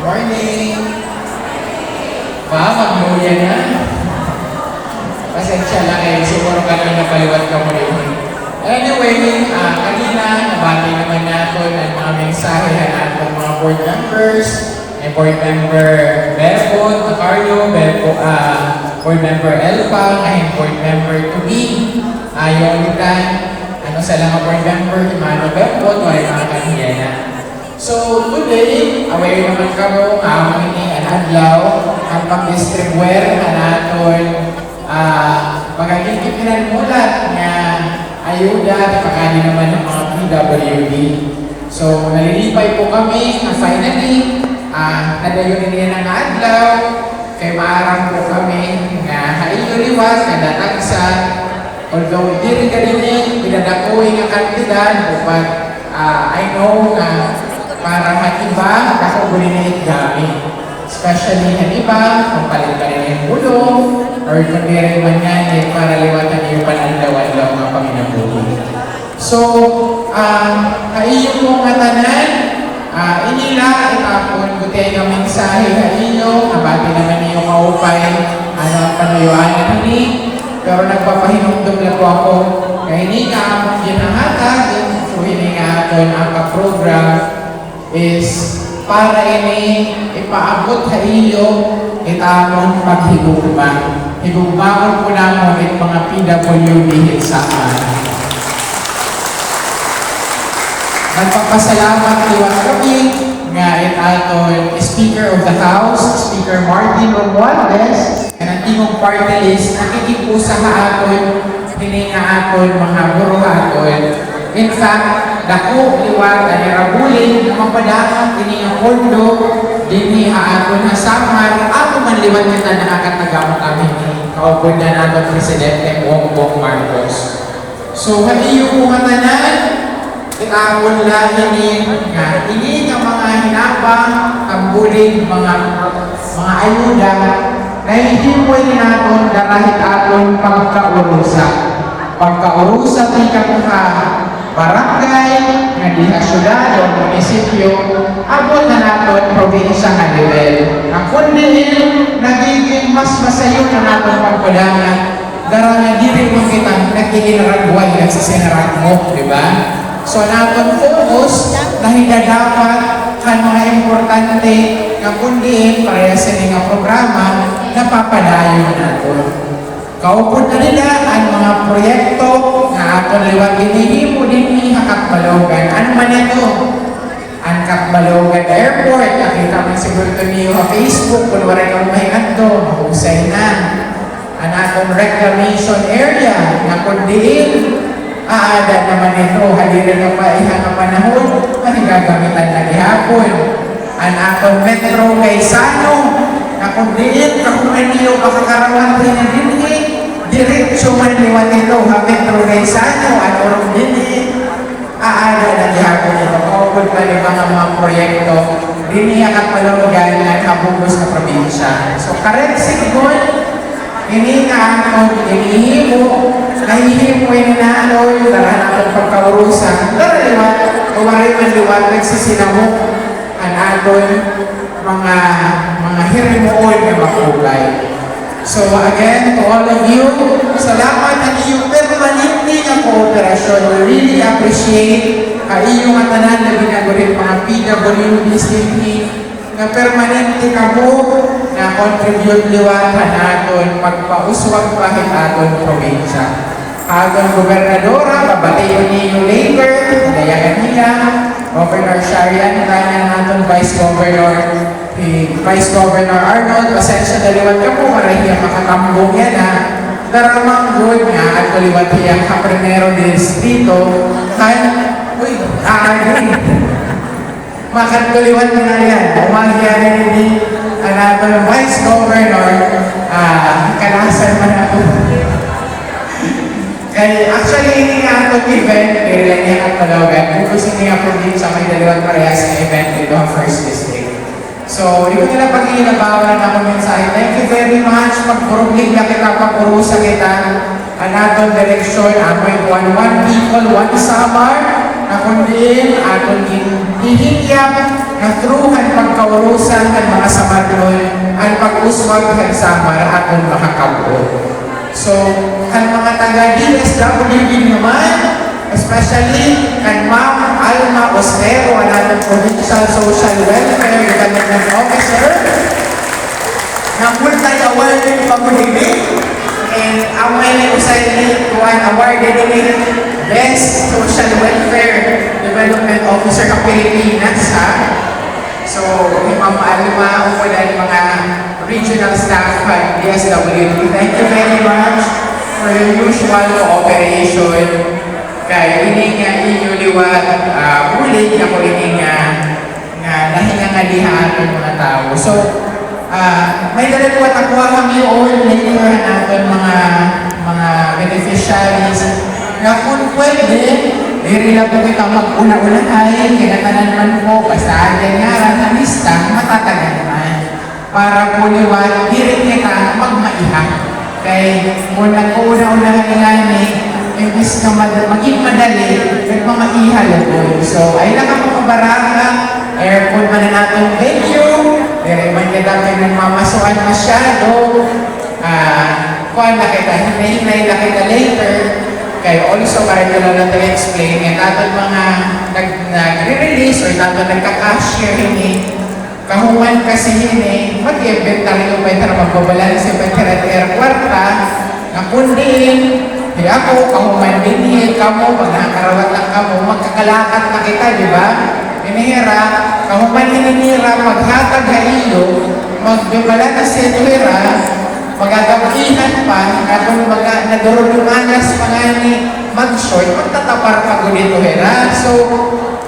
Morning! Magluya na. Pasensya lang siguro kanina paliwat ka mo rin. Anyway, kanina, nabati naman natin ang mga mensahe natin mga board members, may board member Belfon, Carlo, board member Elpa, ngayon board member Tubig, Yolitan, sa lang board member, Emmanuel Belfon, wala mga kanina. So, today, aware naman kamo ini ang adlaw ang pag-distribuer na natin magagigit mulat na ayuda at pagkani naman ng mga PWD. So, nalilipay po kami na finally, nadayon niya ng adlaw, kay maarang po kami na hailiwas, na datagsa, although hindi rin ganinin, pinadakuhin ang kandidat, but I know na para iba, ako gulinit gamit. Especially ang iba, kung palit ka rin yung bulong, or kung di rin man yan, para liwatan yung panandawan-law ng Panginoon. So, kaiyo po nga tanan, inila, itapon, butay ng mensahe kaiyo, nabati naman niyo maupay, ang panuyuan ini, pero nagpapahinumdum na po ako, kaya hindi nga akong ginahata, so hindi nga aton ang program is para ini ipaabot sa iyo itamong paghigugma. Higugmaon po na mo mga PWD saan. Nagpapasalamat liwat kami nga aton Speaker of the House, Speaker Martin Romualdez, ang tingong party list nakikipusa sa aton, hininga aton mga guro aton. In fact, dako liwat ang rabulin na mapadakang ini ang pondo dinhi haakon na samar ako man liwat kita nakakatagam kami ni kaupod na nato Presidente Bongbong Marcos. So haliyo ko matanan itakon lang ini nga mga hinabang kambulig mga ayuda na hindi mo naton darahit aton pagkaurusa ti ka barangay, nga diha syudad o munisipyo, abot na naton probinsya nga level. Ang kundi nagiging mas masayo na naton pagpadangan, dara nga dili mo kita nagkikinaragway sa sinarat mo, di ba? So naton focus na dapat kan mga importante nga kundi pareha sa nga programa na papadayon naton. Kaupod na nila ang mga proyekto na aton liwat hinihimo din Hakakbalogan. Ano man ito? Ang Hakakbalogan Airport. Nakita mo siguro ito niyo sa Facebook kung wala kang mahingan ito. Mahusay na. Ang atong reclamation area na kundiin. Aada naman ito. Halira na pa ihang panahon. Ang gagamitan na gihapon. Ang atong Metro Quezano na kundiin. Kakuman niyo makakarawan rin na dinhi. Diretsyo man liwan ito, Metro Quezano at Orong Dini, aada na dihapon ito. Kaupod pa rin mga proyekto, diniyak at palulugan na kabubos na probinsya. So, kareksik mo, ini nga ako, inihimo, nahihimo yung inaano, yung dara natin pagkaurusan, dara liwat, kumari man liwat, nagsisinamok, ang aton, mga hirimuon na makugay. So again, to all of you, salamat ang iyong permanente na kooperasyon. We really appreciate ang iyong atanan na binagurin mga PWDs na permanente ka mo na contribute liwatan natin pagpauswag pahit aton probinsya. Aton gobernadora, babatayon niyo later, dayagan niya, Governor Sharian, kanya natin Vice Governor Arnold, pasensya daliwat ka po, marahiyang makatambong yan ha. Daramang good nga at kaliwat hiyang kaprimero distrito, uy, makatkuliwat mo na yan. Umahiyari ni ang Vice Governor, kalasan man ako. Kaya actually, hindi nga itong event, kaya niya ang Palawan. Kung hindi nga probinsya, may dalawang parehas na event dito ang First District. So, hindi ko nila pag-iinabawan na ako mensahe. Thank you very much. Pag-purublig na kita, pag-purusa kita. Ang atong direksyon, amoy one people, one samar, na kundi atong ihihiyap na truhan pagkaw kaurusan ng mga samadron ang pag-uswag ng samar aton makakabuo. So, ang mga taga-DSWD naman, especially kan Ma'am Alma Ostero, ang ating Provincial Social Welfare Development Officer, na multi-awarded pag-ibig, and away usay kuan awarded din Best Social Welfare Development Officer ng Pilipinas, ha? So, Ma'am Alma, o ang mga regional staff at DSWD, thank you very much for your usual cooperation. Kaya ini nga inyo liwat, ulit na ko ini nga nahinga nga dihaan ng mga tao. So, may dalawa takuha kami all later natin mga beneficiaries na kung pwede, diri lang po kita mag-una-unahay, kinatanan man po, basta yan nga na lista, matatagal man. Para po liwat, diri kita magmaiha. Kaya kung nag-una-unahay nga ni, imbis na maging madali, nagmamaiha lang po. So, ay lang ang mga baraka, aircon man na natin venue, dere man kita nagmamasukan masyado, kuhan na kita, hinay-hinay na kita later, kaya also kahit na natin explain, yan natin mga nagre-release or natin nagka-cashier ini, kahuman kasi ini, mag-inventory yung pwede na magbabalance yung pwede na airkwarta, na kundi, di ako, kahuman din kamo, pag nakarawat lang kamo, magkakalakat na kita, di ba? Inihira, kahuman ininira, maghatag hailo, magbibala na sentwera, magagawihan pa, kung nadurulumanas pa nga ni mag-short, magtatapar pa ko dito hera. So,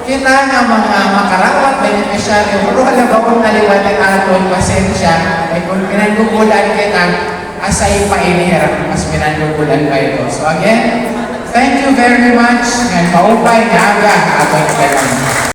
kita nga mga makarawat, beneficiary, pero halaga kong naliwat ang aton, pasensya, ay kung pinagkukulan kita, asay pa inihira, mas pinagkukulan pa ito. So again, thank you very much, and maupay na aga, aton ka lang.